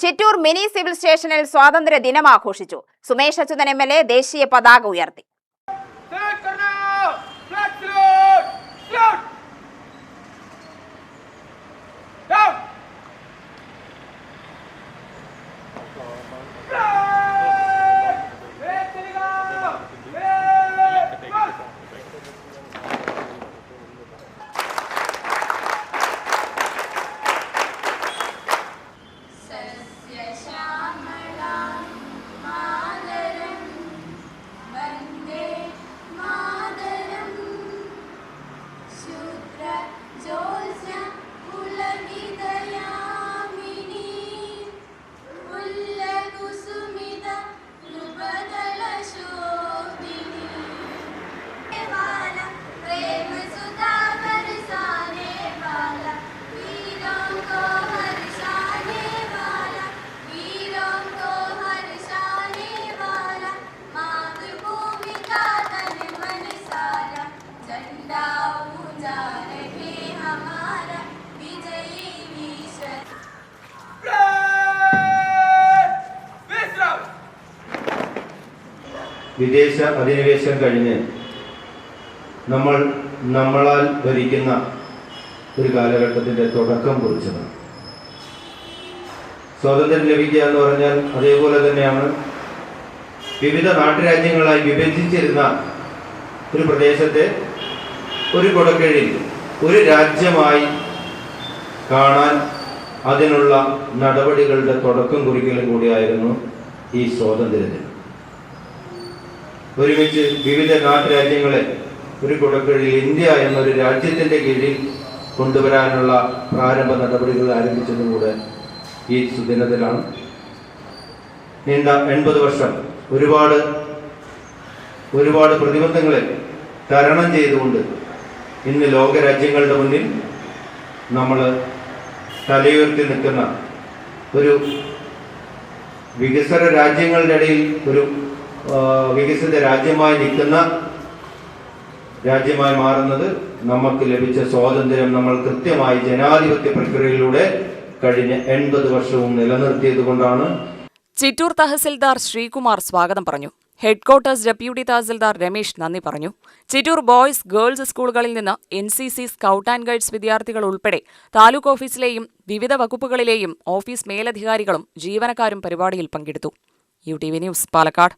Chittur mini civil സ്റ്റേഷനിൽ സ്വാതന്ത്ര്യ ദിനം ആഘോഷിച്ചു. സുമേഷ് അച്യുതൻ MLA ദേശീയ പതാക ഉയർത്തി. വിദേശ അധിനിവേശം കഴിഞ്ഞ് നമ്മളാൽ ഭരിക്കുന്ന ഒരു കാലഘട്ടത്തിൻ്റെ തുടക്കം കുറിച്ചതാണ്. സ്വാതന്ത്ര്യം ലഭിക്കുക എന്ന് പറഞ്ഞാൽ അതേപോലെ തന്നെയാണ് വിവിധ നാട്ടുരാജ്യങ്ങളായി വിഭജിച്ചിരുന്ന ഒരു പ്രദേശത്തെ ഒരു കുടക്കീഴിൽ ഒരു രാജ്യമായി കാണാൻ അതിനുള്ള നടപടികളുടെ തുടക്കം കുറിക്കലും കൂടിയായിരുന്നു ഈ സ്വാതന്ത്ര്യദിനം. ഒരുമിച്ച് വിവിധ നാട്ടുരാജ്യങ്ങളെ ഒരു കുടക്കീഴിൽ ഇന്ത്യ എന്നൊരു രാജ്യത്തിൻ്റെ കീഴിൽ കൊണ്ടുവരാനുള്ള പ്രാരംഭ നടപടികൾ ആരംഭിച്ചതും കൂടെ ഈ സുദിനത്തിലാണ്. നീണ്ട 80 വർഷം ഒരുപാട് പ്രതിബന്ധങ്ങളെ തരണം ചെയ്തുകൊണ്ട് ഇന്ന് ലോകരാജ്യങ്ങളുടെ മുന്നിൽ നമ്മൾ തലയുയർത്തി നിൽക്കുന്ന ഒരു വികസന രാജ്യങ്ങളുടെ ഇടയിൽ ഒരു വികസിത രാജ്യമായി മാറുന്നത് നമുക്ക് ലഭിച്ച സ്വാതന്ത്ര്യം നമ്മൾ കൃത്യമായി ജനാധിപത്യ പ്രക്രിയയിലൂടെ കഴിഞ്ഞ 80 വർഷവും നിലനിർത്തിയത് കൊണ്ടാണ്. ചിറ്റൂർ തഹസിൽദാർ ശ്രീകുമാർ സ്വാഗതം പറഞ്ഞു. ഹെഡ്ക്വാർട്ടേഴ്സ് ഡെപ്യൂട്ടി തഹസിൽദാർ രമേശ് നന്ദി പറഞ്ഞു. ചിറ്റൂർ ബോയ്സ് ഗേൾസ് സ്കൂളുകളിൽ നിന്ന് NCC സ്കൗട്ട് ആൻഡ് ഗൈഡ്സ് വിദ്യാർത്ഥികൾ ഉൾപ്പെടെ താലൂക്ക് ഓഫീസിലെയും വിവിധ വകുപ്പുകളിലെയും ഓഫീസ് മേലധികാരികളും ജീവനക്കാരും പരിപാടിയിൽ പങ്കെടുത്തു. UTV news, Palakkad.